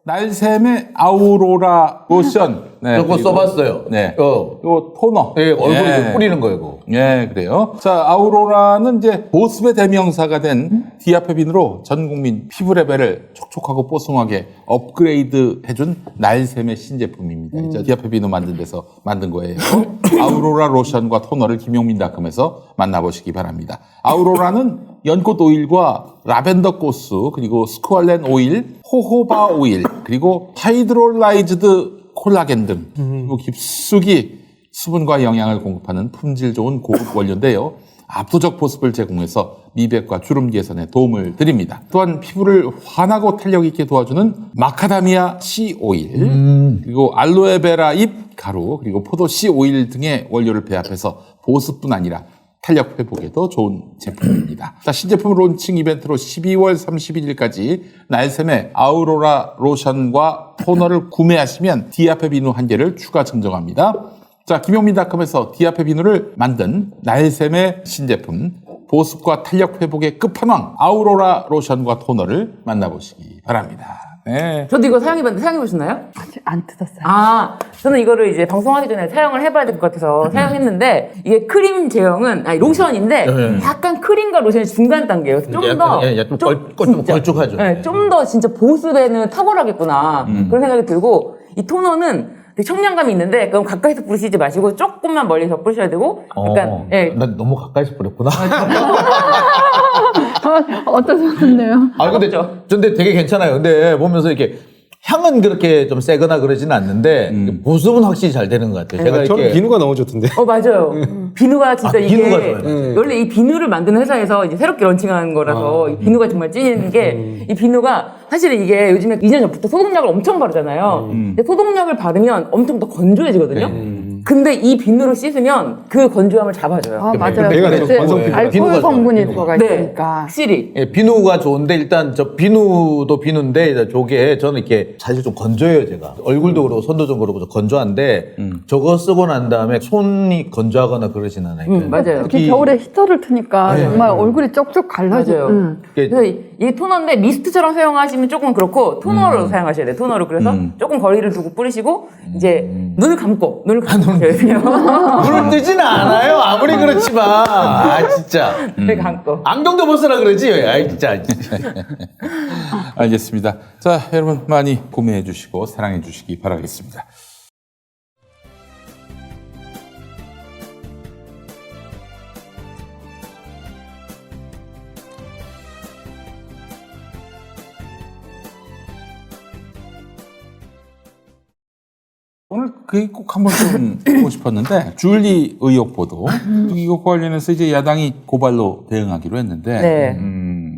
날샘의 아우로라 로션. 네, 저거 써봤어요. 네. 요 토너. 예, 얼굴에 뿌리는 거예요, 그거. 예, 그래요. 자, 아우로라는 이제 보습의 대명사가 된 디아페빈으로 전 국민 피부 레벨을 촉촉하고 뽀송하게 업그레이드 해준 날샘의 신제품입니다. 이제 디아페빈으로 만든 데서 만든 거예요. 아우로라 로션과 토너를 김용민닷컴에서 만나보시기 바랍니다. 아우로라는 연꽃 오일과 라벤더 꽃수, 그리고 스쿠알렌 오일, 호호바 오일, 그리고 하이드롤라이즈드 콜라겐 등 그리고 깊숙이 수분과 영양을 공급하는 품질 좋은 고급 원료인데요. 압도적 보습을 제공해서 미백과 주름 개선에 도움을 드립니다. 또한 피부를 환하고 탄력 있게 도와주는 마카다미아 씨 오일, 그리고 알로에베라 잎 가루, 그리고 포도 씨 오일 등의 원료를 배합해서 보습뿐 아니라 탄력 회복에도 좋은 제품입니다. 자, 신제품 론칭 이벤트로 12월 31일까지 날샘의 아우로라 로션과 토너를 구매하시면 디아페비누 한 개를 추가 증정합니다. 자, 김용민닷컴에서 디아페비누를 만든 날샘의 신제품 보습과 탄력 회복의 끝판왕 아우로라 로션과 토너를 만나보시기 바랍니다. 네. 저도 이거 사용해봤는데 사용해보셨나요? 아직 안 뜯었어요. 아, 저는 이거를 이제 방송하기 전에 사용을 해봐야 될 것 같아서 사용했는데 이게 크림 제형은 아니 로션인데 약간 크림과 로션의 중간 단계예요. 좀 더 좀 걸쭉하죠. 네, 좀 더 진짜 보습에는 탁월하겠구나 그런 생각이 들고 이 토너는 되게 청량감이 있는데 그럼 가까이서 뿌리시지 마시고 조금만 멀리서 뿌리셔야 되고 약간 예. 난 너무 가까이서 뿌렸구나. 어떠셨나요? 아, 근데 되게 괜찮아요. 근데 보면서 이렇게 향은 그렇게 좀 세거나 그러지는 않는데 보습은 확실히 잘 되는 것 같아요. 제가 저는 이렇게 비누가 너무 좋던데. 맞아요. 비누가 진짜 이게 비누가 좋아요. 원래 이 비누를 만드는 회사에서 이제 새롭게 런칭한 거라서 이 비누가 정말 찐인 게 이 비누가 사실은 이게 요즘에 2년 전부터 소독약을 엄청 바르잖아요. 근데 소독약을 바르면 엄청 더 건조해지거든요. 근데 이 비누로 씻으면 그 건조함을 잡아줘요. 아, 맞아요. 내가 그때 건성 피부가 알코올 비누가 성분이 좋아요. 들어가 네, 있으니까. 확실히. 예, 비누가 좋은데 일단 저 비누도 비누인데 저게 저는 이렇게 사실 좀 건조해요, 제가. 얼굴도 그렇고 손도 좀 그렇고 좀 건조한데 저거 쓰고 난 다음에 손이 건조하거나 그러진 않아요. 맞아요. 특히 겨울에 히터를 트니까 정말 얼굴이 쪽쪽 갈라져요. 맞아요. 그래서 이 토너인데 미스트처럼 사용하시면 조금 그렇고 토너로 사용하셔야 돼요. 토너로 그래서 조금 거리를 두고 뿌리시고 이제 눈을 감고 하셔야 돼요. 눈을 뜨지는 않아요. 아무리 그렇지만. 아, 진짜. 눈을 감고. 안경도 벗으라 그러지. 아이, 진짜. 알겠습니다. 자, 여러분 많이 구매해 주시고 사랑해 주시기 바라겠습니다. 오늘 그게 꼭 한번 좀 보고 싶었는데 줄리 의혹 보도 이것과 관련해서 이제 야당이 고발로 대응하기로 했는데 네.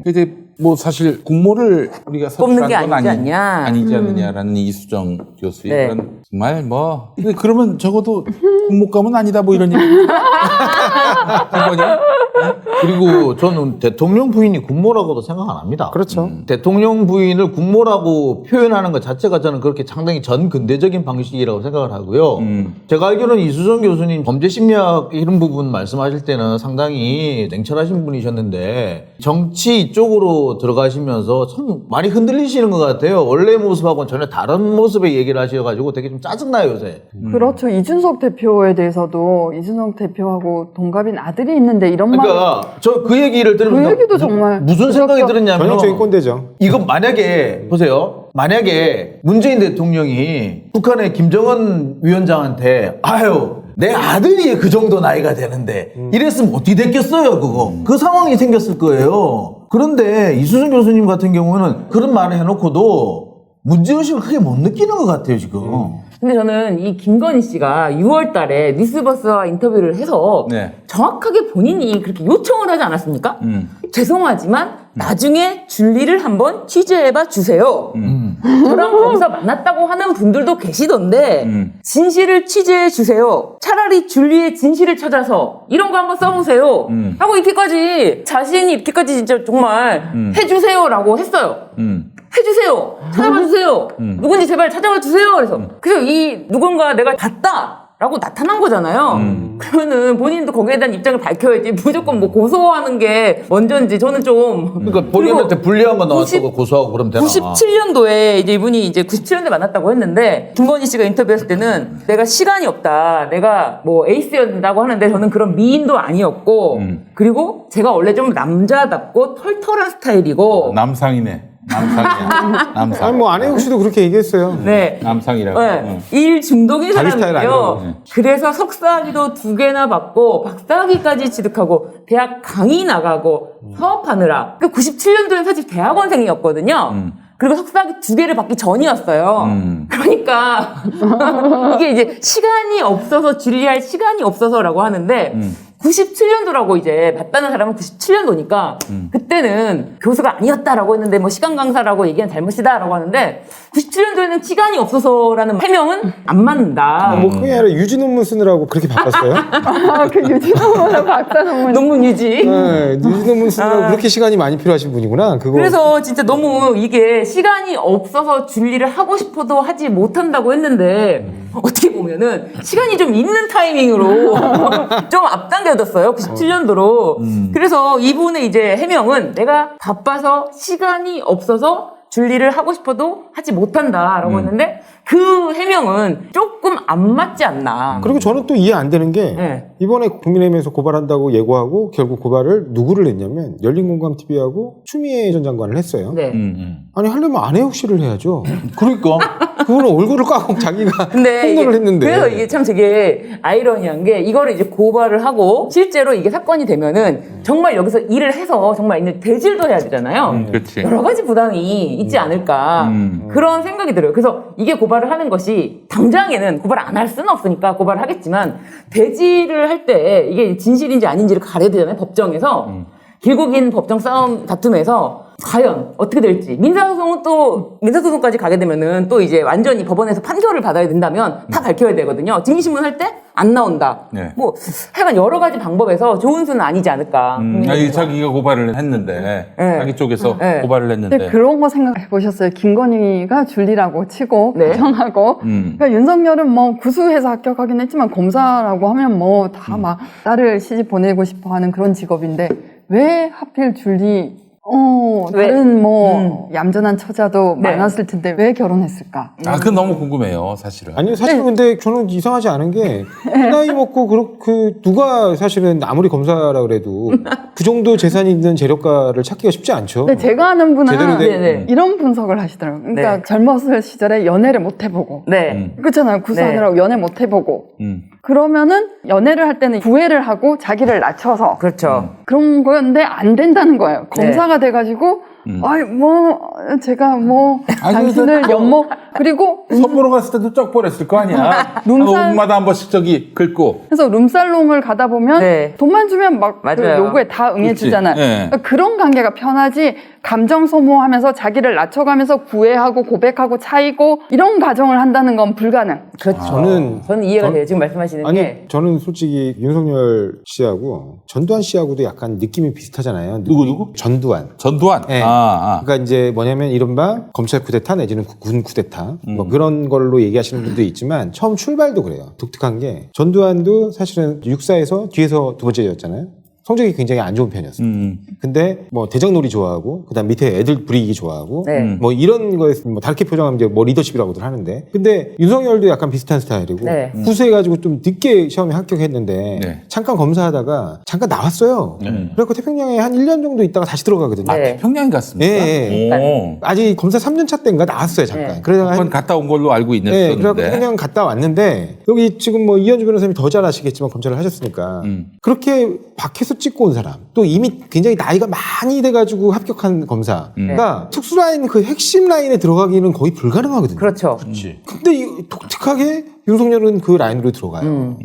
이제 뭐 사실 국모를 우리가 뽑는 게 서출한 건 아니지 않냐. 아니지 않느냐라는 이수정 교수의 네. 그런 정말 뭐 근데 그러면 적어도 국모감은 아니다 뭐 이런 얘기 한 거냐? 그리고 저는 대통령 부인이 국모라고도 생각 안 합니다. 그렇죠. 대통령 부인을 국모라고 표현하는 것 자체가 저는 그렇게 상당히 전근대적인 방식이라고 생각을 하고요. 제가 알기로는 이수정 교수님 범죄심리학 이런 부분 말씀하실 때는 상당히 냉철하신 분이셨는데 정치 쪽으로 들어가시면서 참 많이 흔들리시는 것 같아요. 원래 모습하고는 전혀 다른 모습의 얘기를 하셔가지고 되게 좀 짜증나요, 요새. 그렇죠. 이준석 대표에 대해서도 이준석 대표하고 동갑인 아들이 있는데 이런 말. 그러니까 저 그 얘기를 들으면서 그 얘기도 정말 무슨 생각이 들었냐면 전형적인 꼰대죠. 이거 만약에 보세요. 만약에 문재인 대통령이 북한의 김정은 위원장한테 아유 내 아들이 그 정도 나이가 되는데 이랬으면 어떻게 됐겠어요 그거. 그 상황이 생겼을 거예요. 그런데 이수정 교수님 같은 경우는 그런 말을 해놓고도 문제의식을 크게 못 느끼는 것 같아요 지금. 근데 저는 이 김건희 씨가 6월 달에 뉴스버스와 인터뷰를 해서 네. 정확하게 본인이 그렇게 요청을 하지 않았습니까? 죄송하지만 나중에 줄리를 한번 취재해봐 주세요. 저랑 거기서 만났다고 하는 분들도 계시던데 진실을 취재해 주세요. 차라리 줄리의 진실을 찾아서 이런 거 한번 써보세요. 하고 이렇게까지 자신이 이렇게까지 진짜 정말 해주세요라고 했어요. 해주세요. 찾아봐 주세요. 누군지 제발 찾아봐 주세요. 그래서 이 누군가 내가 봤다. 라고 나타난 거잖아요. 그러면은 본인도 거기에 대한 입장을 밝혀야지 무조건 뭐 고소하는 게 먼저인지 저는 좀. 그러니까 본인한테 불리한 거 나왔다고 고소하고 그러면 되나? 97년도에 이제 이분이 이제 97년도에 만났다고 했는데 김건희 씨가 인터뷰했을 때는 내가 시간이 없다. 내가 뭐 에이스였다고 하는데 저는 그런 미인도 아니었고 그리고 제가 원래 좀 남자답고 털털한 스타일이고 남상이네. 남상이야. 남상. 아니 뭐 안혜욱 씨도 그렇게 얘기했어요. 네. 남상이라고. 네. 일 중독인 자기 스타일 사람이에요. 아니라고. 그래서 석사학위도 2개나 받고 박사학위까지 취득하고 대학 강의 나가고 사업하느라. 그 97년도엔 사실 대학원생이었거든요. 그리고 석사학위 2개를 받기 전이었어요. 그러니까 이게 이제 시간이 없어서 준비할 시간이 없어서라고 하는데 97년도라고 이제 봤다는 사람은 97년도니까 그때는 교수가 아니었다라고 했는데 뭐 시간 강사라고 얘기한 잘못이다라고 하는데 97년도에는 시간이 없어서라는 해명은 안 맞는다. 뭐 그게 아니라 유지 논문 쓰느라고 그렇게 바빴어요? 그 유진호나 박사 논문. 논문 유지. 네, 유지 논문 쓰느라고 그렇게 시간이 많이 필요하신 분이구나. 그거. 그래서 진짜 너무 이게 시간이 없어서 준비를 하고 싶어도 하지 못한다고 했는데 어떻게 보면은 시간이 좀 있는 타이밍으로 좀 앞당겨졌어요. 97년도로. 그래서 이분의 이제 해명은 내가 바빠서 시간이 없어서 준비를 하고 싶어도 하지 못한다라고 했는데 그 해명은 조금 안 맞지 않나. 그리고 저는 또 이해 안 되는 게 네. 이번에 국민의힘에서 고발한다고 예고하고 결국 고발을 누구를 했냐면 열린공감TV하고 추미애 전 장관을 했어요. 네. 아니 하려면 안혜욱 씨를 해야죠. 그러니까 그거는 얼굴을 까고 자기가 근데 폭로를 했는데. 그래서 이게 참 되게 아이러니한 게 이거를 이제 고발을 하고 실제로 이게 사건이 되면은 정말 여기서 일을 해서 정말 있는 대질도 해야 되잖아요. 그렇지. 여러 가지 부담이 있지 않을까 그런 생각이 들어요. 그래서 이게 고발을 하는 것이 당장에는 고발 안 할 수는 없으니까 고발을 하겠지만 대질을 할 때 이게 진실인지 아닌지를 가려야 되잖아요. 법정에서 길고 긴 법정 싸움 다툼에서 과연 어떻게 될지 민사소송은 또 민사소송까지 가게 되면은 또 이제 완전히 법원에서 판결을 받아야 된다면 다 밝혀야 되거든요. 증인신문 할 때 안 나온다. 네. 뭐 하여간 여러 가지 방법에서 좋은 수는 아니지 않을까. 아니, 자기가 고발을 했는데 네. 자기 쪽에서 네. 고발을 했는데 근데 그런 거 생각해 보셨어요? 김건희가 줄리라고 치고 네. 부정하고 그러니까 윤석열은 뭐 구수해서 합격하긴 했지만 검사라고 하면 뭐 다 막 딸을 시집 보내고 싶어 하는 그런 직업인데 왜 하필 줄리 왜? 다른 뭐 얌전한 처자도 네. 많았을 텐데 왜 결혼했을까? 아, 그건 너무 궁금해요, 사실은. 아니요, 사실 근데 저는 이상하지 않은 게, 그 나이 먹고, 누가 사실은 아무리 검사라 그래도 그 정도 재산이 있는 재력가를 찾기가 쉽지 않죠. 근데 제가 아는 분은 제대로 된- 네네. 이런 분석을 하시더라고요. 그러니까 네. 젊었을 시절에 연애를 못 해보고. 네. 그렇잖아요. 구수하느라고 연애 못 해보고. 그러면은 연애를 할 때는 구애를 하고 자기를 낮춰서 그렇죠. 그런 거였는데 안 된다는 거예요. 검사가 돼가지고 아이 뭐 제가 뭐 아니, 당신을 그래도 연모 그리고 선보러 갔을 때도 쩍 보냈을 거 아니야. 룸살- 5분마다 한 번씩 저기 긁고. 그래서 룸살롱을 가다 보면 네. 돈만 주면 막 그 맞아요. 요구에 다 응해주잖아요. 그치. 네. 그러니까 그런 관계가 편하지 감정 소모하면서 자기를 낮춰가면서 구애하고 고백하고 차이고 이런 가정을 한다는 건 불가능. 그렇죠. 저는 이해가 돼요. 지금 말씀하시는 아니 게. 저는 솔직히 윤석열 씨하고 전두환 씨하고도 약간 느낌이 비슷하잖아요. 누구? 전두환. 전두환. 네. 그러니까 이제 뭐냐면 이른바 검찰 쿠데타 내지는 군 쿠데타 뭐 그런 걸로 얘기하시는 분도 있지만 처음 출발도 그래요. 독특한 게 전두환도 사실은 육사에서 뒤에서 두 번째였잖아요. 성적이 굉장히 안 좋은 편이었어요. 근데 뭐 대장놀이 좋아하고 그다음 밑에 애들 부리기 좋아하고 네. 뭐 이런 거에서 뭐 다르게 표정하면 이제 뭐 리더십이라고들 하는데 근데 윤석열도 약간 비슷한 스타일이고 네. 구수해가지고 좀 늦게 시험에 합격했는데 네. 잠깐 검사하다가 잠깐 나왔어요. 그래서 태평양에 한 1년 정도 있다가 다시 들어가거든요. 네. 평양에 갔습니까? 예, 오. 아직 검사 3년차 때인가 나왔어요 잠깐. 네. 그러다가 한번 갔다 온 걸로 알고 네, 그래갖고 있는데. 그냥 갔다 왔는데 여기 지금 뭐 이현주 변호사님이 더 잘 아시겠지만 검찰을 하셨으니까 그렇게 밖에서 찍고 온 사람 또 이미 굉장히 나이가 많이 돼가지고 합격한 검사가 특수라인 그 핵심 라인에 들어가기는 거의 불가능하거든요. 그렇죠. 근데 독특하게 윤석열은 그 라인으로 들어가요.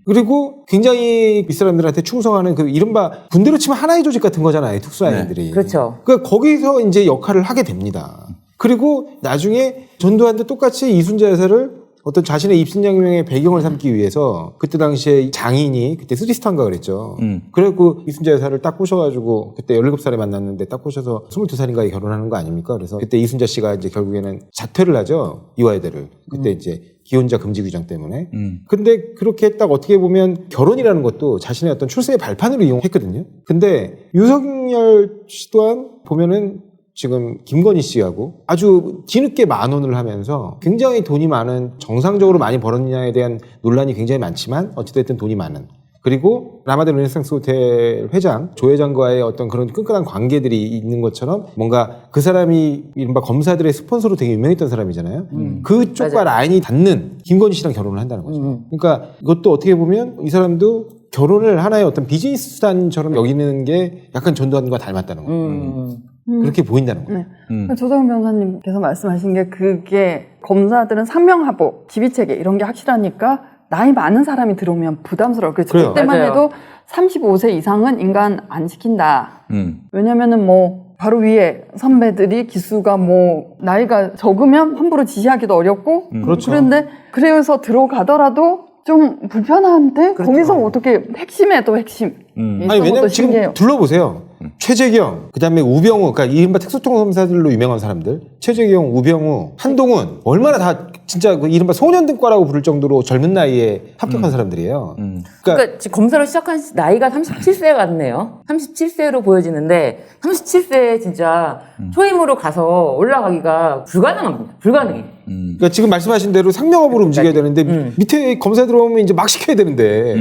그리고 굉장히 이 사람들한테 충성하는 그 이른바 군대로 치면 하나의 조직 같은 거잖아요. 특수라인들이. 그렇죠. 그러니까 거기서 이제 역할을 하게 됩니다. 그리고 나중에 전두환도 똑같이 이순자 여사를 어떤 자신의 입신양명의 배경을 삼기 위해서 그때 당시에 장인이 그때 스리스탄가 그랬죠. 그래갖고 이순자 여사를 딱 꼬셔가지고 그때 17살에 만났는데 딱 꼬셔서 22살인가에 결혼하는 거 아닙니까? 그래서 그때 이순자 씨가 이제 결국에는 자퇴를 하죠. 이화여대를. 그때 이제 기혼자 금지 규정 때문에. 근데 그렇게 딱 어떻게 보면 결혼이라는 것도 자신의 어떤 출세의 발판으로 이용했거든요. 근데 윤석열 씨 또한 보면은 지금 김건희 씨하고 아주 뒤늦게 만혼을 하면서 굉장히 돈이 많은, 정상적으로 많이 벌었느냐에 대한 논란이 굉장히 많지만 어찌됐든 돈이 많은, 그리고 라마다 르네상스 호텔 회장 조 회장과의 어떤 그런 끈끈한 관계들이 있는 것처럼 뭔가 그 사람이 이른바 검사들의 스폰서로 되게 유명했던 사람이잖아요. 그쪽과 라인이 닿는 김건희 씨랑 결혼을 한다는 거죠. 그러니까 이것도 어떻게 보면 이 사람도 결혼을 하나의 어떤 비즈니스 수단처럼 여기는 게 약간 전두환과 닮았다는 거예요. 그렇게 보인다는 거예요. 네. 조정훈 변호사님께서 말씀하신 게 그게 검사들은 상명하복, 지휘체계 이런 게 확실하니까 나이 많은 사람이 들어오면 부담스러워. 그래요. 그때만 맞아요. 해도 35세 이상은 인간 안 시킨다. 왜냐면은 뭐 바로 위에 선배들이 기수가 뭐 나이가 적으면 함부로 지시하기도 어렵고 그렇죠. 그런데 그래서 들어가더라도 좀 불편한데 그렇죠. 거기서 어떻게 핵심에도 핵심. 아니 왜냐면 지금 둘러보세요. 최재경, 그다음에 우병우, 그러니까 이른바 특수통검사들로 유명한 사람들, 최재경, 우병우, 한동훈, 얼마나 다 진짜 그 이른바 소년등과라고 부를 정도로 젊은 나이에 합격한 사람들이에요. 그러니까 지금 검사를 시작한 나이가 37세 같네요. 37세로 보여지는데 37세에 진짜 초임으로 가서 올라가기가 불가능합니다. 불가능해. 그러니까 지금 말씀하신 대로 상명업으로 움직여야 되는데 밑에 검사 들어오면 이제 막 시켜야 되는데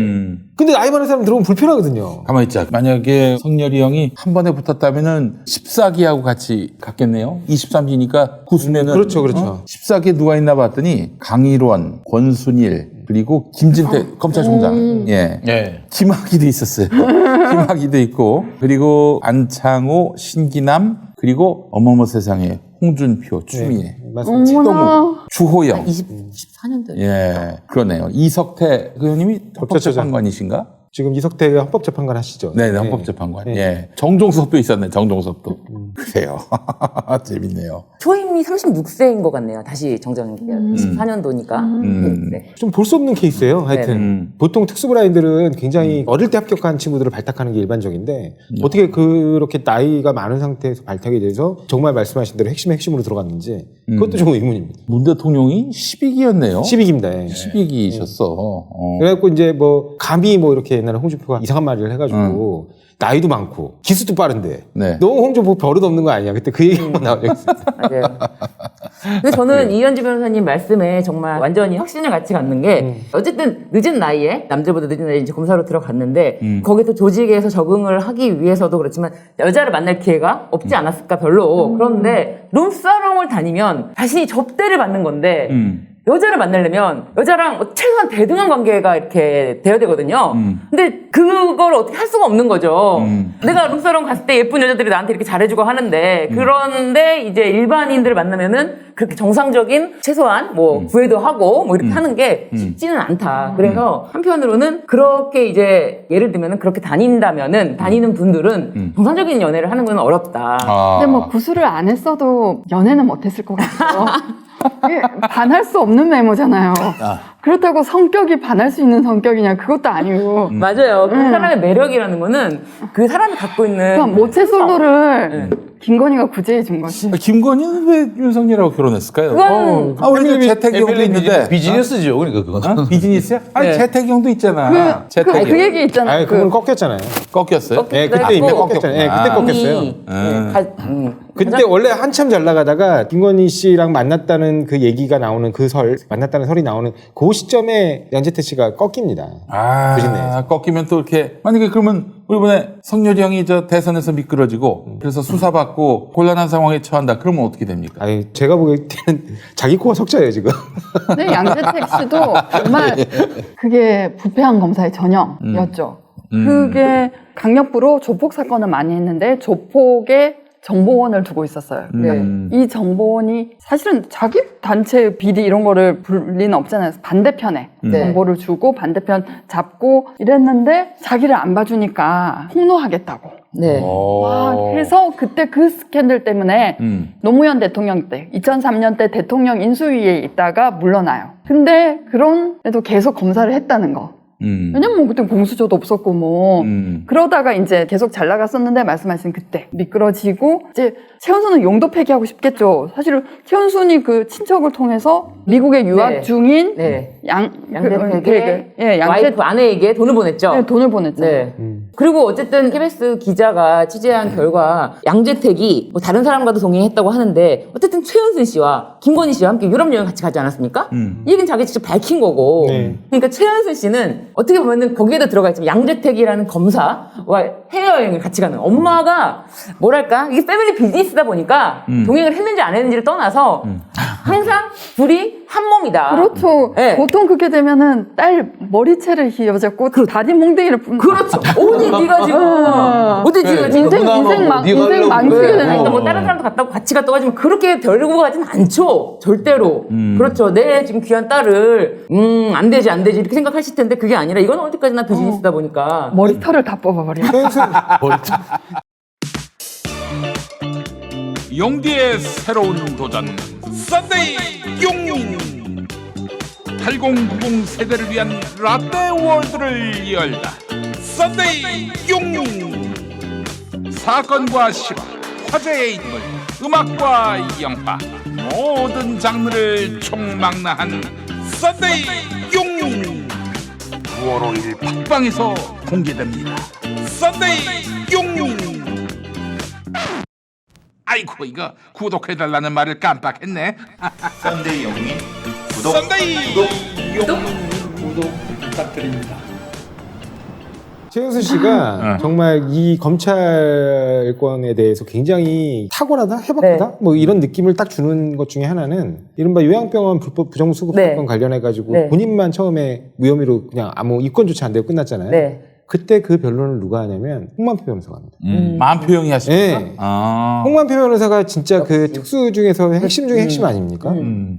근데 나이 많은 사람 들어오면 불편하거든요. 가만히 있자. 만약에 성렬이 형이 한 번에 붙었다면은 14기하고 같이 갔겠네요. 23기니까 구수면은 그렇죠, 그렇죠. 14기에 누가 있나 봤더니 강일원, 권순일, 그리고 김진태 검찰총장. 예. 네. 김학의도 있었어요. 김학의도 있고, 그리고 안창호, 신기남, 그리고 어머머 세상에 홍준표, 추미애, 맞습니다. 최동욱, 주호영. 24년도. 예, 그러네요. 이석태 의원님이 법제처장. 헌법재판관이신가? 지금 이석태가 헌법재판관 하시죠? 네, 헌법재판관. 예. 정종섭도 있었네, 정종섭도. 그래요. 재밌네요. 초임이 36세인 것 같네요. 다시 정정해요. 24년도니까. 네. 좀 볼 수 없는 케이스예요. 하여튼 보통 특수브라인들은 굉장히 어릴 때 합격한 친구들을 발탁하는 게 일반적인데 어떻게 그렇게 나이가 많은 상태에서 발탁이 돼서 정말 말씀하신 대로 핵심으로 들어갔는지 그것도 좀 의문입니다. 문 대통령이 12기였네요. 12기입니다. 12기셨어. 그래갖고 이제 뭐 감히 뭐 이렇게 옛날에 홍준표가 이상한 말을 해가지고 나이도 많고 기수도 빠른데 네. 너무 홍준표 버릇 없는 거 아니야? 그때 그 얘기 한번 나온 적 있어요. 맞아요. 근데 저는 이현주 변호사님 말씀에 정말 완전히 확신을 같이 갖는 게 어쨌든 늦은 나이에 남들보다 늦은 나이에 이제 검사로 들어갔는데 거기서 조직에서 적응을 하기 위해서도 그렇지만 여자를 만날 기회가 없지 않았을까 별로. 그런데 룸사롱을 다니면 자신이 접대를 받는 건데 여자를 만나려면 여자랑 최소한 대등한 관계가 이렇게 돼야 되거든요. 근데 그걸 어떻게 할 수가 없는 거죠. 내가 룸사롱 갔을 때 예쁜 여자들이 나한테 이렇게 잘해주고 하는데 그런데 이제 일반인들을 만나면은 그렇게 정상적인 최소한 뭐 구애도 하고 뭐 이렇게 하는 게 쉽지는 않다. 그래서 한편으로는 그렇게 이제 예를 들면은 그렇게 다니는 분들은 정상적인 연애를 하는 건 어렵다. 근데 뭐 구술을 안 했어도 연애는 못했을 것 같아요. 이게 반할 수 없는 메모잖아요. 그렇다고 성격이 반할 수 있는 성격이냐 그것도 아니고. 맞아요. 그 사람의 매력이라는 거는 그 사람이 갖고 있는 그러니까 모태솔로를 김건희가 구제해 준 거지. 김건희는 왜 윤석열하고 결혼했을까요? 그건 우리 재택이 형도 있는데. 비즈니스죠. 그러니까 그건. 비즈니스야? 아니, 네. 재택이 형도 있잖아. 재택이 그 얘기 있잖아요. 아니 그건 꺾였잖아요. 꺾였어요? 네, 그때 꺾였고. 이미 꺾였잖아요. 네, 그때 꺾였어요. 그때 원래 한참 잘 나가다가 김건희 씨랑 만났다는 그 얘기가 나오는 만났다는 설이 나오는 그 시점에 양재태 씨가 꺾입니다. 부진내에서. 꺾이면 또 이렇게. 만약에 그러면 이번에 성렬이 형이 저 대선에서 미끄러지고 그래서 수사받고 곤란한 상황에 처한다. 그러면 어떻게 됩니까? 아니 제가 보기에는 자기 코가 석자예요 지금. 근데 양재택 씨도 정말 그게 부패한 검사의 전형이었죠. 그게 강력부로 조폭 사건을 많이 했는데 조폭의 정보원을 두고 있었어요. 이 정보원이 사실은 자기 단체 비리 이런 거를 불 리는 없잖아요. 반대편에 정보를 주고 반대편 잡고 이랬는데 자기를 안 봐주니까 폭로하겠다고. 네. 막 해서 그때 그 스캔들 때문에 노무현 대통령 때 2003년 때 대통령 인수위에 있다가 물러나요. 근데 그런데도 계속 검사를 했다는 거. 왜냐면 뭐 그때 공수처도 없었고 뭐 그러다가 이제 계속 잘 나갔었는데 말씀하신 그때 미끄러지고 이제 최은순은 용도 폐기하고 싶겠죠. 사실은 최은순이 그 친척을 통해서 미국에 유학 네. 중인 네. 양재택의 와이프 아내에게 돈을 보냈죠. 네, 돈을 보냈죠. 네. 그리고 어쨌든 KBS 기자가 취재한 결과 양재택이 뭐 다른 사람과도 동행했다고 하는데 어쨌든 최은순 씨와 김건희 씨와 함께 유럽 여행 같이 가지 않았습니까? 이 얘기는 자기 직접 밝힌 거고. 네. 그러니까 최은순 씨는 어떻게 보면은 거기에도 들어가 있지만 양재택이라는 검사와 해외여행을 같이 가는 엄마가 뭐랄까 이게 패밀리 비즈니스다 보니까 동행을 했는지 안 했는지를 떠나서 항상 둘이 한 몸이다. 그렇죠. 네. 보통 그렇게 되면은 딸 머리채를 휘어잡고 다리 몽둥이를 그렇죠. 어디 네가 지금 어디 네가 지금 인생 망치게 네. 되는 아니, 거. 뭐 다른 사람도 갔다고 같이 갔다고 하지만 그렇게 데리고 가진 않죠. 절대로. 그렇죠. 내 지금 귀한 딸을 안 되지 이렇게 생각하실 텐데 그게 아니라 이건 어디까지나 비즈니스다 보니까 머리털을 다 뽑아버려. 용디의 새로운 도전 썬데이 용인 8090 세대를 위한 라떼 월드를 열다 썬데이 용인 사건과 실화 화제의 인물 음악과 영화 모든 장르를 총망라한 썬데이 용인 9월 5일 팟빵에서 공개됩니다. 썬데이 용인 아이고 이거 구독해달라는 말을 깜빡했네. 썬데이 영민 구독 썬데이 최은순 씨가 정말 이 검찰권에 대해서 굉장히 탁월하다, 해박하다, 뭐 이런 느낌을 딱 주는 것 중에 하나는 이른바 요양병원 불법 부정수급 네. 사건 관련해가지고 네. 본인만 처음에 무혐의로 그냥 아무 이권조차 안 되고 끝났잖아요. 네. 그때 그 변론을 누가 하냐면 홍만표 변호사가 합니다. 마음 표현이 하십니까? 네. 아. 홍만표 변호사가 진짜 그 특수 중에서 핵심 중에 핵심 아닙니까?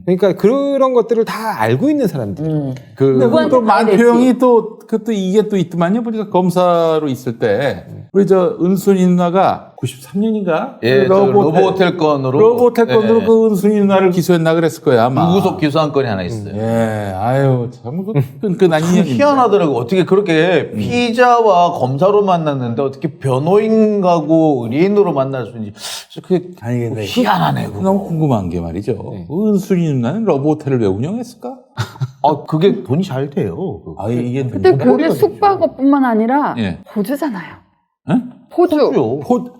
그러니까 그런 것들을 다 알고 있는 사람들. 그 누구한테 또 가야 될지. 만표형이 또 이게 또 있더만요. 우리가 검사로 있을 때 우리 저 은순이 누나가 93년인가? 예, 로보호텔 건으로 로보호텔 건으로 예. 그 은순이 누나를 기소했나 그랬을 거야 아마. 무구속 기소한 건이 하나 있어요. 예, 아유 참 끈끈한 인연입니다. 희한하더라고. 어떻게 그렇게 피의자와 검사로 만났는데 어떻게 변호인하고 의뢰인으로 만날 수 있는지 그게 아니 근데 희한하네. 그거. 너무 궁금한 게 말이죠. 은순이 누나는 러브호텔을 왜 운영했을까? 아 그게 돈이 잘 돼요. 아 이게 근데 그게 숙박업뿐만 아니라 예. 포주잖아요. 응? 포주. 포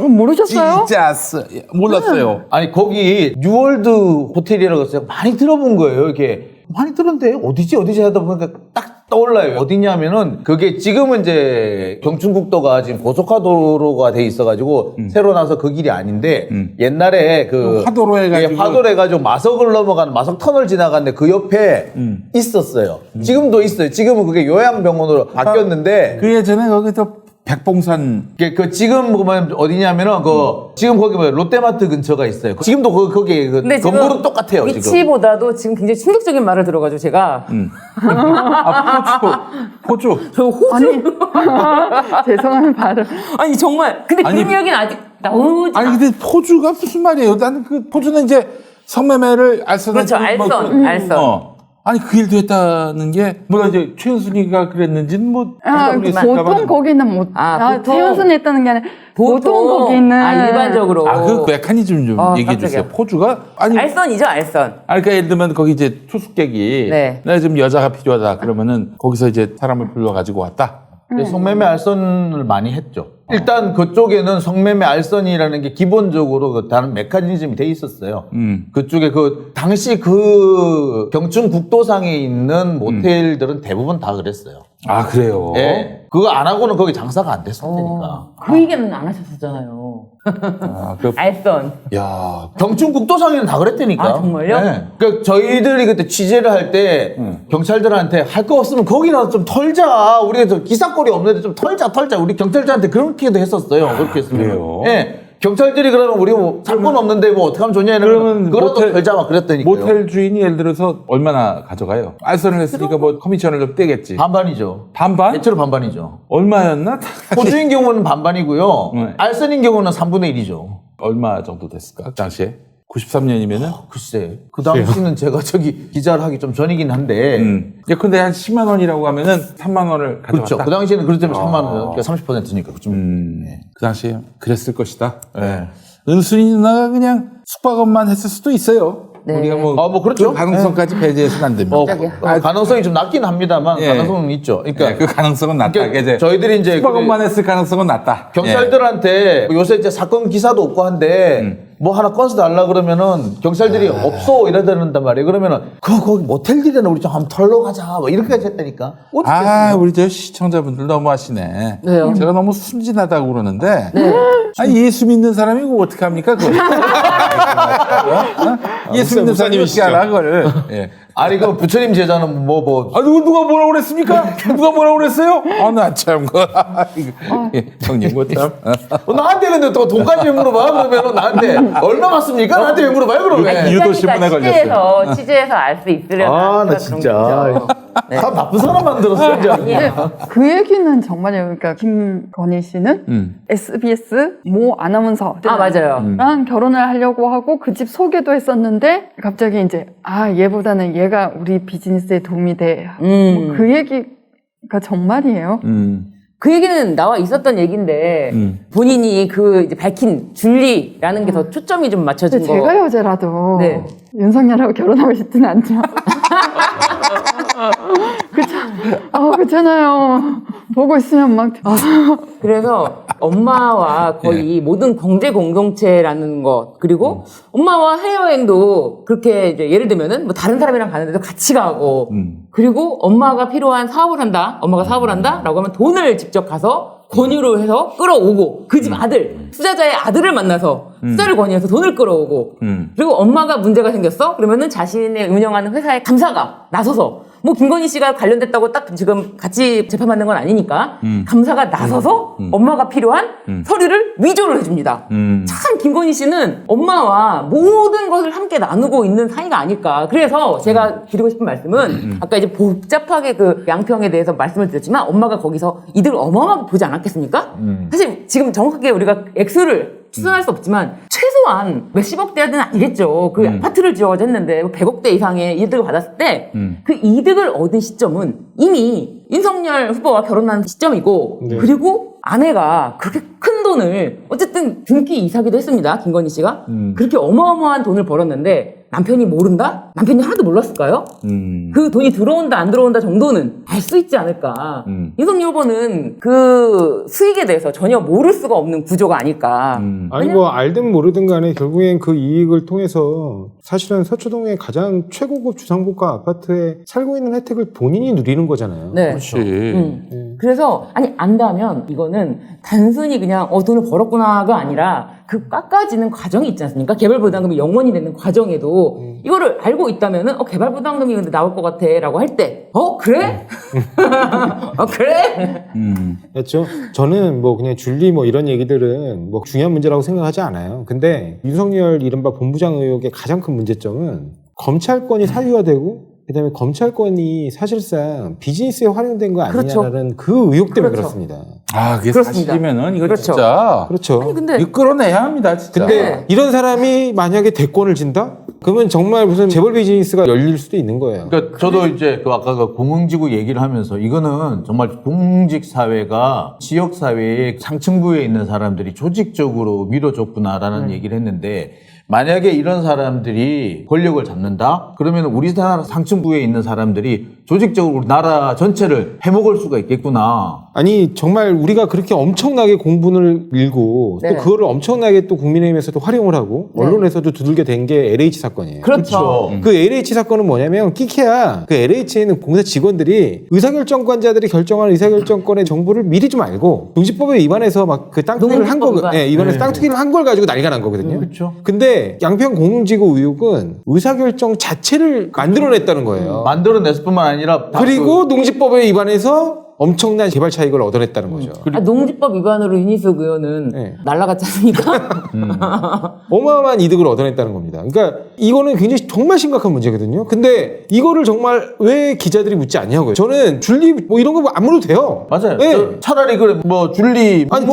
모르셨어요? 진짜스 몰랐어요. 아니 거기 뉴월드 호텔이라고 했어요. 많이 들어본 거예요. 이렇게 많이 들었는데 어디지 하다 보니까 딱 떠올라요. 어디냐면은 그게 지금은 이제 경춘국도가 지금 고속화도로가 돼 있어가지고 새로 나서 그 길이 아닌데 옛날에 그 화도로 해가지고. 예, 화도로 해가지고 마석을 넘어가는 마석 터널 지나갔는데 그 옆에 있었어요. 지금도 있어요. 지금은 그게 요양병원으로 바뀌었는데 그 예전에 거기서 백봉산 그 지금 보면 어디냐면은 지금 거기 뭐 롯데마트 근처가 있어요. 지금도 거기 근데 지금 건물은 똑같아요. 지금. 위치보다도 지금 굉장히 충격적인 말을 들어가지고 제가 포주 저 호주 아니 죄송한 발음. 아니 정말 근데 아니, 그 이야기는 아직 나오지 아니 근데 포주가 무슨 말이에요? 나는 그 포주는 이제 성매매를 알선 그렇죠. 알선. 아니 그 일도 했다는 게 물론 이제 최은순이가 그랬는지는 뭐 보통 거기는 못. 보통. 최은순이 했다는 게 아니라 보통 거기는 일반적으로 그 메커니즘 좀 얘기해 주세요. 깜짝이야. 포주가 아니 알선이죠 알선. 그러니까 예를 들면 거기 이제 투숙객이 네. 내가 지금 여자가 필요하다 그러면은 거기서 이제 사람을 불러 가지고 왔다. 성매매 알선을 많이 했죠. 일단 그쪽에는 성매매 알선이라는 게 기본적으로 그 다른 메커니즘이 돼 있었어요. 그쪽에 당시 그 경춘 국도상에 있는 모텔들은 대부분 다 그랬어요. 아 그래요? 예. 그거 안 하고는 거기 장사가 안 됐을 테니까. 그 얘기는 안 하셨었잖아요. 그, 알선. 야 경춘 국도상에는 다 그랬다니까. 아, 정말요? 예. 그러니까 저희들이 그때 취재를 할 때 경찰들한테 할 거 없으면 거기나 좀 털자. 우리가 저 기사거리 없는데 좀 털자. 우리 경찰들한테 그렇게도 했었어요. 그렇게 했으면. 그래요? 예. 경찰들이 그러면 우리 뭐 사건 없는데 뭐 어떻게 하면 좋냐 이러면 그거라도 덜자 막 그랬더니까요. 모텔 주인이 예를 들어서 얼마나 가져가요? 알선을 했으니까 뭐 커미션을 좀 떼겠지. 반반이죠. 반반? 대체로 반반이죠. 얼마였나? 호주인 경우는 반반이고요. 네. 알선인 경우는 3분의 1이죠. 얼마 정도 됐을까? 그 당시에? 93년이면은? 글쎄. 그 당시는 제가 저기 기자를 하기 좀 전이긴 한데. 근데 한 10만 원이라고 하면은 3만 원을 가져갔다. 그렇죠. 그 당시에는 그렇기 때문에 3만 원, 그러니까 30%니까. 그쯤. 그 당시에 그랬을 것이다. 네. 은순이 누나가 그냥 숙박업만 했을 수도 있어요. 네. 우리가 뭐, 그렇죠. 그 가능성까지 배제해서는 안 됩니다. 가능성이 좀 낮긴 합니다만 예. 가능성은 있죠. 그러니까 그 가능성은 낮다. 그러니까 이제 저희들이 이제 숙박업만 했을 가능성은 낮다. 경찰들한테 요새 이제 사건 기사도 없고 한데 뭐 하나 건서 달라 그러면은 경찰들이 없어 이러는단 말이에요. 그러면은 거기 모텔들이나 우리 좀 한번 털러 가자 뭐 이렇게까지 했다니까. 우리 저 시청자분들 너무 하시네. 왜요? 제가 너무 순진하다고 그러는데. 예수 믿는 사람이 그거 어떻게 합니까? 그거? 예수 믿는 사람이 어떻게 알아, 그걸. 예. 아니 그 부처님 제자는 뭐 누가 뭐라고 그랬습니까? 누가 뭐라고 그랬어요? 나 참, 형님, 뭐 참. 나한테 근데 또 돈까지 왜 물어봐? 그러면은 나한테 얼마 맞습니까? 나한테 왜 물어봐요? 그러면. 유도 신문에 걸렸어요. 취재해서 알 수 있으려나. 나 진짜. 참 나쁜 사람 만들었어, 진짜. 근데 그 얘기는 정말이에요. 그러니까 김건희 씨는 SBS 모 아나운서 맞아요. 랑 결혼을 하려고 하고 그 집 소개도 했었는데 갑자기 이제 얘보다는 얘가 우리 비즈니스에 도움이 돼. 뭐그 얘기가 정말이에요. 그 얘기는 나와 있었던 얘기인데 본인이 그 이제 밝힌 줄리라는 게 더 초점이 좀 맞춰진 근데 거. 제가 여자라도 네. 윤석열하고 결혼하고 싶지는 않죠. 그렇잖아요. 보고 있으면 막 그래서 엄마와 거의 모든 경제 공동체라는 것 그리고 엄마와 해외여행도 그렇게 이제 예를 들면은 뭐 다른 사람이랑 가는데도 같이 가고 그리고 엄마가 필요한 사업을 한다 엄마가 사업을 한다라고 하면 돈을 직접 가서 권유를 해서 끌어오고 그 집 아들 투자자의 아들을 만나서 투자를 권유해서 돈을 끌어오고 그리고 엄마가 문제가 생겼어 그러면은 자신의 운영하는 회사의 감사가 나서서 뭐 김건희 씨가 관련됐다고 딱 지금 같이 재판받는 건 아니니까 감사가 나서서 엄마가 필요한 서류를 위조를 해줍니다. 참 김건희 씨는 엄마와 모든 것을 함께 나누고 있는 사이가 아닐까. 그래서 제가 드리고 싶은 말씀은 아까 이제 복잡하게 그 양평에 대해서 말씀을 드렸지만 엄마가 거기서 이득을 어마어마하게 보지 않았겠습니까? 사실 지금 정확하게 우리가 액수를 추산할 수 없지만 최소한 몇십억 대는 아니겠죠. 그 아파트를 지어가지고 했는데 100억 대 이상의 이득을 받았을 때 그 이득을 얻은 시점은 이미 윤석열 후보와 결혼한 시점이고 그리고 아내가 그렇게 큰 돈을 어쨌든 등기 이사기도 했습니다. 김건희 씨가. 그렇게 어마어마한 돈을 벌었는데 남편이 모른다? 남편이 하나도 몰랐을까요? 그 돈이 들어온다 안 들어온다 정도는 알 수 있지 않을까. 윤석열 후보는 그 수익에 대해서 전혀 모를 수가 없는 구조가 아닐까. 아니 뭐 알든 모르든 간에 결국엔 그 이익을 통해서 사실은 서초동의 가장 최고급 주상복합 아파트에 살고 있는 혜택을 본인이 누리는 거잖아요. 네. 그렇지. 그래서 아니 안다면 이거는 단순히 그냥 돈을 벌었구나가 아니라 그 깎아지는 과정이 있지 않습니까? 개발부담금이 0원이 되는 과정에도 이거를 알고 있다면은 개발부담금이 근데 나올 것 같아라고 할 때 그래? 그래? 그렇죠. 저는 뭐 그냥 줄리 뭐 이런 얘기들은 뭐 중요한 문제라고 생각하지 않아요. 근데 윤석열 이른바 본부장 의혹의 가장 큰 문제점은 검찰권이 사유화되고 그다음에 검찰권이 사실상 비즈니스에 활용된 거 아니냐라는 그 의혹 때문에 그렇습니다. 그게 그렇습니다. 사실이면은 이거 그렇죠. 진짜. 그렇죠. 아니 근데 이거 끌어내야 합니다, 진짜. 근데 이런 사람이 만약에 대권을 진다? 그러면 정말 무슨 재벌 비즈니스가 열릴 수도 있는 거예요. 그러니까 저도 이제 그 아까 그 공흥지구 얘기를 하면서 이거는 정말 공직 사회가 지역 사회의 상층부에 있는 사람들이 조직적으로 밀어줬구나라는 얘기를 했는데 만약에 이런 사람들이 권력을 잡는다? 그러면 우리나라 상층부에 있는 사람들이 조직적으로 우리 나라 전체를 해먹을 수가 있겠구나. 아니 정말 우리가 그렇게 엄청나게 공분을 일고 네. 또 그거를 엄청나게 또 국민의힘에서도 활용을 하고 언론에서도 두들겨 댄 게 LH 사건이에요. 그렇죠. 그 LH 사건은 뭐냐면 끼케야 그 LH에는 공사 직원들이 의사결정권자들이 결정하는 의사결정권의 정보를 미리 좀 알고 농지법에 위반해서 막 그 땅 투기를 한 거, 위반해서 땅 투기를 한 걸 가지고 난리가 난 거거든요. 그렇죠. 근데 양평 공흥지구 의혹은 의사결정 자체를 만들어냈다는 거예요. 만들어냈을 뿐만 아니라 그리고 농지법에 위반해서 엄청난 개발 차익을 얻어냈다는 거죠. 농지법 위반으로 윤희숙 의원은 네. 날라갔지 않습니까? 어마어마한 이득을 얻어냈다는 겁니다. 그러니까 이거는 굉장히 정말 심각한 문제거든요. 근데 이거를 정말 왜 기자들이 묻지 않냐고요. 저는 줄리 뭐 이런 거 안 물어도 돼요. 맞아요. 네. 차라리 그래 뭐 줄리 아니 게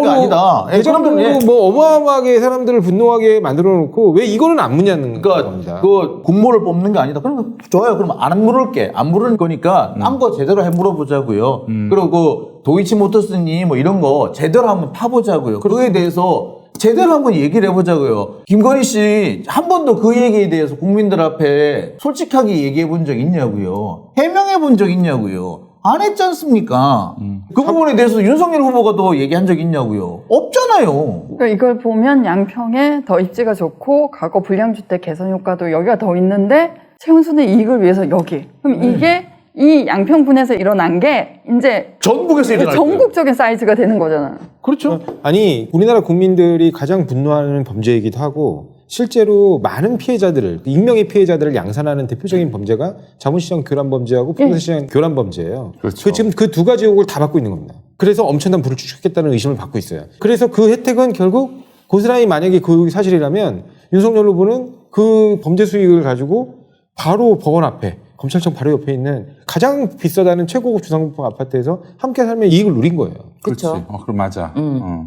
아니다. 예, 그러면 예. 대장동으로 뭐 어마어마하게 사람들을 분노하게 만들어 놓고 왜 이거는 안 묻냐는 그러니까 겁니다. 그 군모를 뽑는 게 아니다. 그러면 좋아요. 그럼 안 물을게. 안 물을 거니까 딴 거 제대로 해 물어보자고요. 그리고 그 도이치모터스니 뭐 이런 거 제대로 한번 파보자고요. 그거에 대해서 제대로 한번 얘기를 해보자고요. 김건희 씨 한 번도 그 얘기에 대해서 국민들 앞에 솔직하게 얘기해 본 적 있냐고요. 해명해 본 적 있냐고요. 안 했지 않습니까? 그 부분에 대해서 윤석열 후보가 더 얘기한 적 있냐고요. 없잖아요. 그러니까 이걸 보면 양평에 더 입지가 좋고 과거 불량주택 개선 효과도 여기가 더 있는데 최은순의 이익을 위해서 여기. 그럼 이게 이 양평군에서 일어난 게 이제 전국에서 일어날 거예요. 전국적인 사이즈가 되는 거잖아요. 그렇죠. 아니 우리나라 국민들이 가장 분노하는 범죄이기도 하고 실제로 많은 피해자들을 익명의 피해자들을 양산하는 대표적인 범죄가 자본시장 교란 범죄하고 부동산 시장 교란 범죄예요. 그렇죠. 지금 그 두 가지 의혹을 다 받고 있는 겁니다. 그래서 엄청난 부를 축적했다는 의심을 받고 있어요. 그래서 그 혜택은 결국 고스란히 만약에 그 의혹이 사실이라면 윤석열 후보는 그 범죄 수익을 가지고 바로 법원 앞에 검찰청 바로 옆에 있는 가장 비싸다는 최고급 주상복합 아파트에서 함께 살면 이익을 누린 거예요. 그렇죠. 그럼 맞아.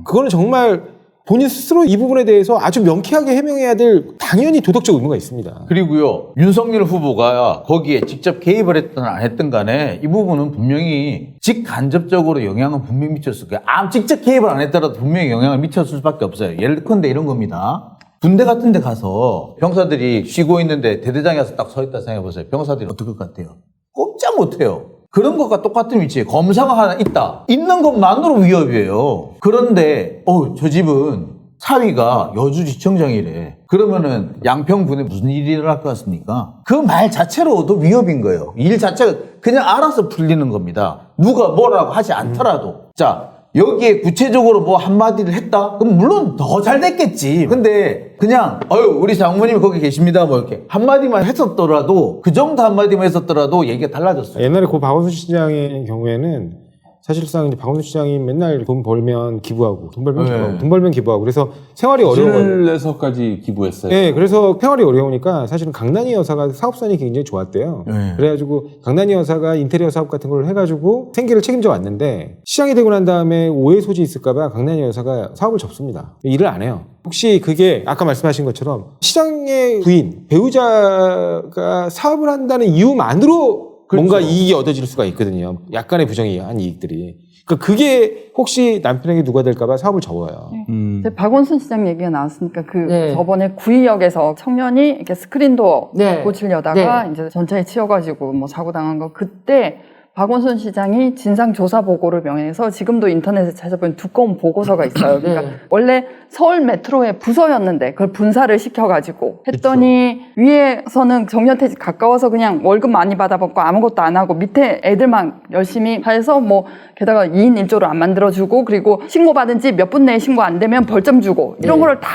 그거는 정말 본인 스스로 이 부분에 대해서 아주 명쾌하게 해명해야 될 당연히 도덕적 의무가 있습니다. 그리고요, 윤석열 후보가 거기에 직접 개입을 했든 안 했든 간에 이 부분은 분명히 직간접적으로 영향은 분명히 미쳤을 거예요. 직접 개입을 안 했더라도 분명히 영향을 미쳤을 수밖에 없어요. 예컨대 이런 겁니다. 군대 같은 데 가서 병사들이 쉬고 있는데 대대장이 와서 딱 서 있다 생각해보세요. 병사들이 어떨 것 같아요? 꼼짝 못해요. 그런 것과 똑같은 위치에 검사가 하나 있다. 있는 것만으로 위협이에요. 그런데 저 집은 사위가 여주지청장이래. 그러면은 양평군에 무슨 일이 일어날 것 같습니까? 그 말 자체로도 위협인 거예요. 일 자체가 그냥 알아서 풀리는 겁니다. 누가 뭐라고 하지 않더라도. 자, 여기에 구체적으로 뭐 한마디를 했다? 그럼 물론 더 잘 됐겠지. 근데 그냥 우리 장모님이 거기 계십니다 뭐 이렇게 한마디만 했었더라도 그 정도 한마디만 했었더라도 얘기가 달라졌어요. 옛날에 고 박원순 시장의 경우에는 사실상 이제 박원순 시장이 맨날 돈 벌면 기부하고 돈 벌면 기부하고 돈 벌면 기부하고 그래서 생활이 어려워요. 실내서까지 기부했어요. 네, 그래서 생활이 어려우니까 사실은 강난이 여사가 사업선이 굉장히 좋았대요. 그래가지고 강난이 여사가 인테리어 사업 같은 걸 해가지고 생계를 책임져 왔는데 시장이 되고 난 다음에 오해 소지 있을까봐 강난이 여사가 사업을 접습니다. 일을 안 해요. 혹시 그게 아까 말씀하신 것처럼 시장의 부인, 배우자가 사업을 한다는 이유만으로 뭔가 이익이 얻어질 수가 있거든요. 약간의 부정한 이익들이. 그러니까 그게 혹시 남편에게 누가 될까봐 사업을 접어요. 이제 박원순 시장 얘기가 나왔으니까 네. 저번에 구의역에서 청년이 이렇게 스크린도어 네. 고치려다가 네. 이제 전차에 치여가지고 뭐 사고 당한 거 그때 박원순 시장이 진상조사 보고를 명해서 지금도 인터넷에 찾아보면 두꺼운 보고서가 있어요. 그러니까 네. 원래 서울 메트로의 부서였는데 그걸 분사를 시켜가지고 했더니 위에서는 정년퇴직 가까워서 그냥 월급 많이 받아먹고 아무것도 안 하고 밑에 애들만 열심히 해서 뭐 게다가 2인 1조를 안 만들어주고 그리고 신고받은 집 몇 분 내에 신고 안 되면 벌점 주고 이런 거를 다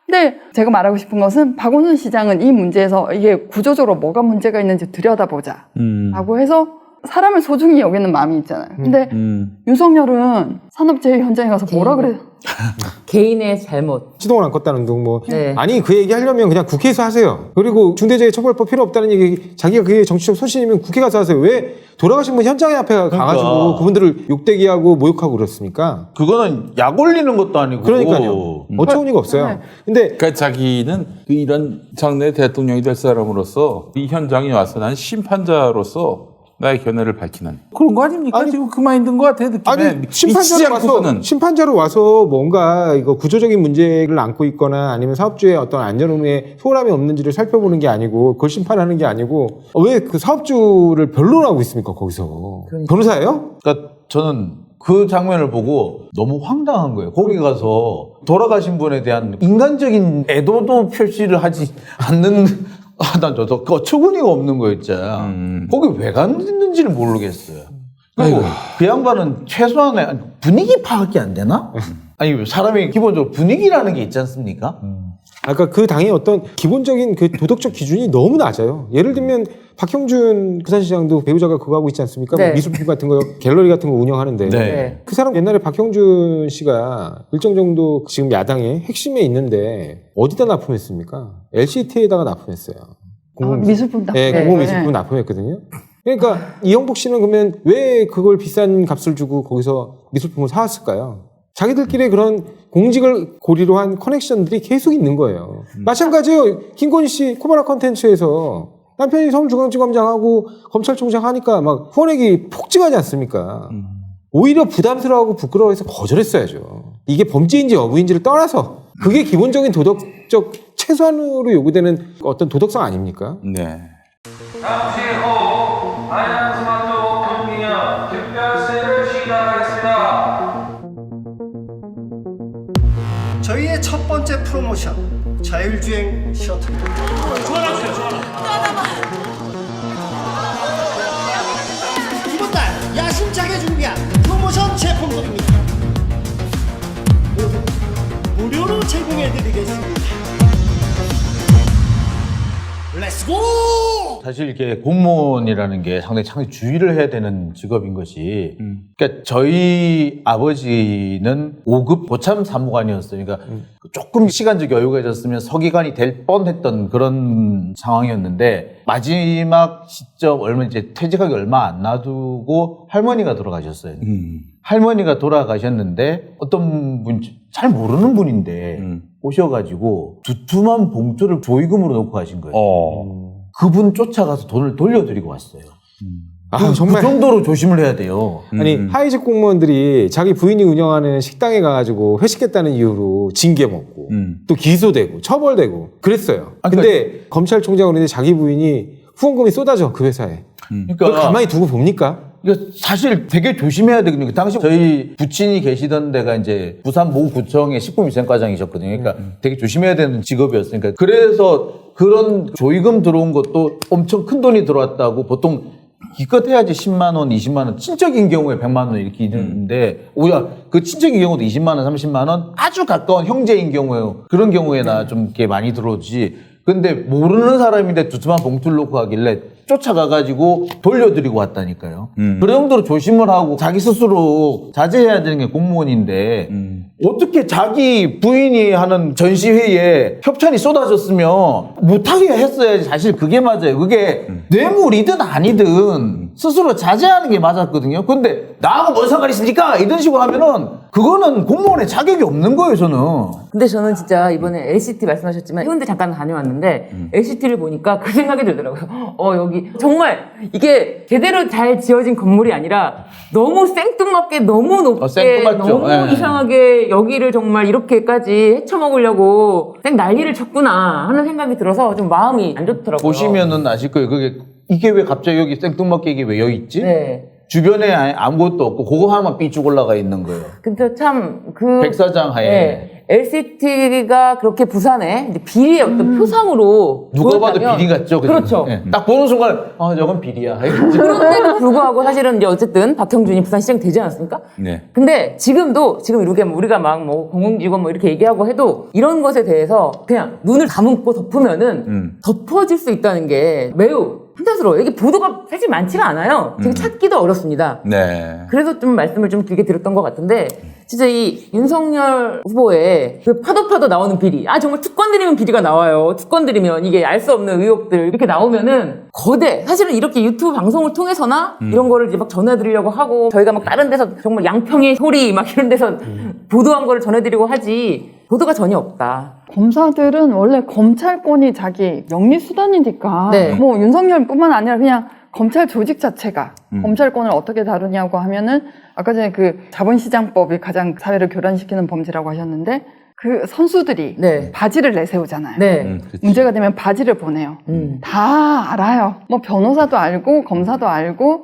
근데 제가 말하고 싶은 것은 박원순 시장은 이 문제에서 이게 구조적으로 뭐가 문제가 있는지 들여다보자 라고 해서 사람을 소중히 여기는 마음이 있잖아요. 근데 윤석열은 산업재해 현장에 가서 뭐라 그래요? 개인의 잘못. 시동을 안 껐다는 둥 뭐. 네. 아니 그 얘기 하려면 그냥 국회에서 하세요. 그리고 중대재해처벌법 필요 없다는 얘기 자기가 그게 정치적 소신이면 국회 가서 하세요. 왜 돌아가신 분 현장에 앞에 가가지고 그분들을 욕되기하고 모욕하고 그렇습니까? 그거는 약 올리는 것도 아니고. 그러니까요. 어처구니가 없어요. 네. 근데 그러니까 자기는 이런 장래 대통령이 될 사람으로서 이 현장에 와서 난 심판자로서 나의 견해를 밝히는 그런 거 아닙니까? 아니, 지금 그 마인드인 것 같아 느낌에. 아니 심판자로 와서 뭔가 이거 구조적인 문제를 안고 있거나 아니면 사업주의 어떤 안전 의무에 소홀함이 없는지를 살펴보는 게 아니고 그걸 심판하는 게 아니고 왜 그 사업주를 변론하고 있습니까 거기서? 변호사예요? 그러니까 저는 그 장면을 보고 너무 황당한 거예요. 거기 가서 돌아가신 분에 대한 인간적인 애도도 표시를 하지 않는 난 저 어처구니가 없는 거 있잖아. 거기 왜 갔는지를 모르겠어요. 그리고 그 양반은 최소한의 분위기 파악이 안 되나? 아니 사람이 기본적으로 분위기라는 게 있지 않습니까? 아까 그 당의 어떤 기본적인 그 도덕적 기준이 너무 낮아요. 예를 들면 박형준 부산시장도 배우자가 그거 하고 있지 않습니까? 네. 뭐 미술품 같은 거, 갤러리 같은 거 운영하는데 네. 그 사람 옛날에 박형준 씨가 일정 정도 지금 야당의 핵심에 있는데 어디다 납품했습니까? LCT에다가 납품했어요. 미술품 납품. 네, 공공미술품 납품했거든요. 그러니까 이영복 씨는 그러면 왜 그걸 비싼 값을 주고 거기서 미술품을 사왔을까요? 자기들끼리 그런 공직을 고리로 한 커넥션들이 계속 있는 거예요. 마찬가지예요. 김건희 씨 코바나 컨텐츠에서 남편이 서울중앙지검장하고 검찰총장 하니까 막 후원액이 폭증하지 않습니까? 오히려 부담스러워하고 부끄러워해서 거절했어야죠. 이게 범죄인지 여부인지를 떠나서 그게 기본적인 도덕적 최소한으로 요구되는 어떤 도덕성 아닙니까? 네. 잠시 후 안양스마트 금기념 특별세를 시작하겠습니다. 저희의 첫 번째 프로모션 자율주행 셔틀입니다. 이번 달 야심차게 준비한 프로모션 제품들입니다. 모두 무료로 제공해드리겠습니다. 렛츠고! 사실 이게 공무원이라는 게 상당히 주의를 해야 되는 직업인 것이, 그러니까 저희 아버지는 5급 고참 사무관이었어요. 그러니까 조금 시간적 여유가 있었으면 서기관이 될 뻔했던 그런 상황이었는데 마지막 시점 이제 퇴직하기 얼마 안 놔두고 할머니가 돌아가셨어요. 할머니가 돌아가셨는데 어떤 분 잘 모르는 분인데 오셔가지고 두툼한 봉투를 조의금으로 놓고 가신 거예요. 그분 쫓아가서 돈을 돌려드리고 왔어요. 아, 정말. 그 정도로 조심을 해야 돼요. 아니, 하이직 공무원들이 자기 부인이 운영하는 식당에 가가지고 회식했다는 이유로 징계 먹고, 또 기소되고, 처벌되고, 그랬어요. 근데 검찰총장으로 이제 자기 부인이 후원금이 쏟아져, 그 회사에. 그걸 가만히 두고 봅니까? 이거 사실 되게 조심해야 되거든요. 당시 저희 부친이 계시던 데가 이제 부산 모구구청의 식품위생과장이셨거든요. 그러니까 되게 조심해야 되는 직업이었으니까. 그래서 그런 조의금 들어온 것도 엄청 큰 돈이 들어왔다고 보통 기껏 해야지 10만 원, 20만 원, 친척인 경우에 100만 원 이렇게 있는데 오히려 그 친척인 경우도 20만 원, 30만 원, 아주 가까운 형제인 경우에 그런 경우에나 좀 이렇게 많이 들어오지. 근데 모르는 사람인데 두툼한 봉투를 놓고 가길래 쫓아가가지고 돌려드리고 왔다니까요. 그런 정도로 조심을 하고 자기 스스로 자제해야 되는 게 공무원인데 어떻게 자기 부인이 하는 전시회에 협찬이 쏟아졌으면 못하게 했어야지. 사실 그게 맞아요. 그게 뇌물이든 아니든 스스로 자제하는 게 맞았거든요. 근데 나하고 뭔 상관이 있습니까? 이런 식으로 하면은 그거는 공무원의 자격이 없는 거예요, 저는. 근데 저는 진짜 이번에 LCT 말씀하셨지만 해운대 잠깐 다녀왔는데 LCT를 보니까 그 생각이 들더라고요. 여기 정말 이게 제대로 잘 지어진 건물이 아니라 너무 생뚱맞게 너무 높게 생뚱맞죠. 너무 네. 이상하게 여기를 정말 이렇게까지 헤쳐먹으려고 생 난리를 쳤구나 하는 생각이 들어서 좀 마음이 안 좋더라고요. 보시면은 아실 거예요. 이게 왜 갑자기 여기 생뚱맞게 이게 왜 여기 있지? 네. 주변에 아무것도 없고 그거 하나만 삐쭉 올라가 있는 거예요. 근데 참 그 백사장 하에. 네. LCT가 그렇게 부산에 이제 비리의 어떤 표상으로 누가 봐도 보였다면 비리 같죠? 그죠? 그렇죠. 예. 딱 보는 순간 저건 비리야. 그런데도 불구하고 사실은 이제 어쨌든 박형준이 부산시장 되지 않았습니까? 네. 근데 지금 이렇게 우리가 막 뭐 공공기관 뭐 이렇게 얘기하고 해도 이런 것에 대해서 그냥 눈을 감고 덮으면은 덮어질 수 있다는 게 매우 혼란스러워요. 이게 보도가 사실 많지가 않아요. 되게 찾기도 어렵습니다. 네. 그래서 좀 말씀을 좀 길게 드렸던 것 같은데 진짜 이 윤석열 후보의 그 파도 나오는 비리, 정말 특권 드리면 비리가 나와요. 특권 드리면 이게 알 수 없는 의혹들 이렇게 나오면은 사실은 이렇게 유튜브 방송을 통해서나 이런 거를 이제 막 전해드리려고 하고 저희가 막 다른 데서 정말 양평의 소리 막 이런 데서 보도한 거를 전해드리고 하지 보도가 전혀 없다. 검사들은 원래 검찰권이 자기 영리수단이니까 네. 뭐 윤석열뿐만 아니라 그냥 검찰 조직 자체가 검찰권을 어떻게 다루냐고 하면은 아까 전에 그 자본시장법이 가장 사회를 교란시키는 범죄라고 하셨는데 그 선수들이 네. 바지를 내세우잖아요. 네. 문제가 되면 바지를 보내요. 다 알아요. 뭐 변호사도 알고 검사도 알고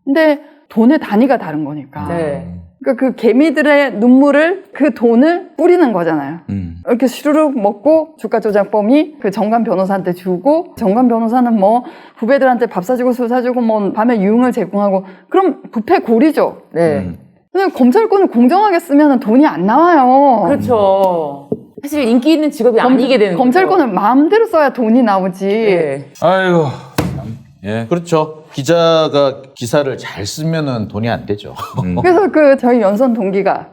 근데 돈의 단위가 다른 거니까. 네. 그러니까 그 개미들의 눈물을 그 돈을 뿌리는 거잖아요. 이렇게 시루룩 먹고 주가 조작범이 그 정관 변호사한테 주고 정관 변호사는 뭐 후배들한테 밥 사주고 술 사주고 뭐 밤에 유흥을 제공하고 그럼 부패 고리죠. 네. 근데 검찰권을 공정하게 쓰면 돈이 안 나와요. 그렇죠. 사실 인기 있는 직업이 아니게 되는 검찰권을 마음대로 써야 돈이 나오지. 네. 아이고. 참. 예. 그렇죠. 기자가 기사를 잘 쓰면은 돈이 안 되죠. 그래서 저희 연선 동기가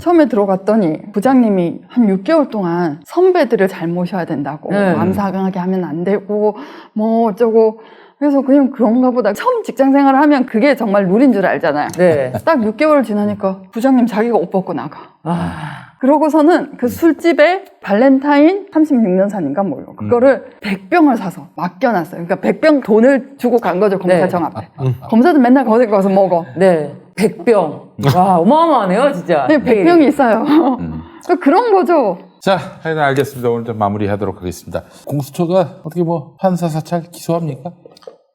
처음에 들어갔더니 부장님이 한 6개월 동안 선배들을 잘 모셔야 된다고 네. 마음사강하게 하면 안 되고 뭐 어쩌고 그래서 그냥 그런가 보다. 처음 직장 생활을 하면 그게 정말 룰인 줄 알잖아요. 네. 딱 6개월 지나니까 부장님 자기가 옷 벗고 나가. 아. 그러고서는 그 술집에 발렌타인 36년산인가 뭐요. 그거를 100병을 사서 맡겨놨어요. 그러니까 100병 돈을 주고 간 거죠, 검찰청 앞에. 검사도 맨날 거기 가서 먹어. 네. 100병. 와, 어마어마하네요, 진짜. 네, 100병이 있어요. 그런 거죠. 자, 하여튼 알겠습니다. 오늘 좀 마무리하도록 하겠습니다. 공수처가 어떻게 뭐 판사 사찰 기소합니까?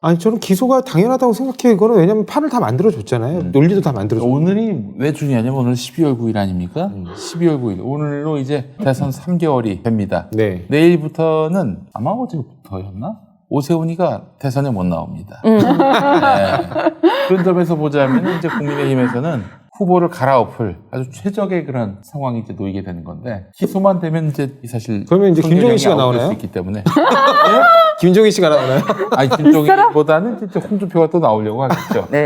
아니 저는 기소가 당연하다고 생각해요. 이거는 왜냐면 판을 다 만들어줬잖아요. 논리도 다 만들어줬고. 오늘이 왜 중요하냐면 오늘 12월 9일 아닙니까? 12월 9일. 오늘로 이제 대선 3개월이 됩니다. 네. 내일부터는 아마 어제부터였나? 오세훈이가 대선에 못 나옵니다. 네. 그런 점에서 보자면 이제 국민의힘에서는 후보를 갈아엎을 아주 최적의 그런 상황이 이제 놓이게 되는 건데 기소만 되면 이제 사실 그러면 이제 김종인 씨가 아웃될 나오나요? 수 있기 때문에 김종인 씨가 나오나요? 아니 김종인보다는 진짜 홍준표가 또 나오려고 하겠죠. 네.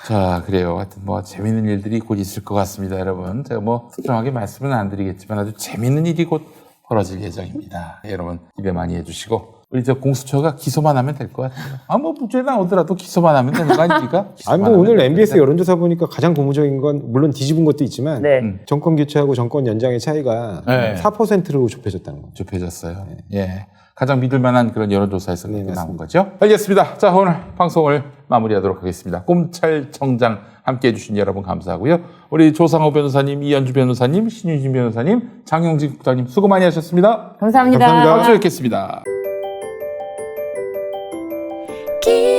자, 그래요. 하여튼 뭐 재밌는 일들이 곧 있을 것 같습니다, 여러분. 제가 뭐 특정하게 말씀은 안 드리겠지만 아주 재밌는 일이 곧 벌어질 예정입니다. 여러분 기대 많이 해주시고 우리 저 공수처가 기소만 하면 될 것 같아요. 뭐 문제 나오더라도 기소만 하면 되는 거 아닙니까? 아니 뭐 오늘 MBS 여론조사 보니까 가장 고무적인 건 물론 뒤집은 것도 있지만 네. 정권 교체하고 정권 연장의 차이가 네. 4%로 좁혀졌다는 거죠. 좁혀졌어요. 예. 가장 믿을 만한 그런 여론조사에서 네, 그렇게 나온 맞습니다. 거죠. 알겠습니다. 자, 오늘 방송을 마무리하도록 하겠습니다. 검찰청장 함께 해주신 여러분 감사하고요. 우리 조상호 변호사님, 이현주 변호사님, 신윤진 변호사님, 장영진 국장님 수고 많이 하셨습니다. 감사합니다. 감사합니다. 다음 주에 뵙겠습니다. 기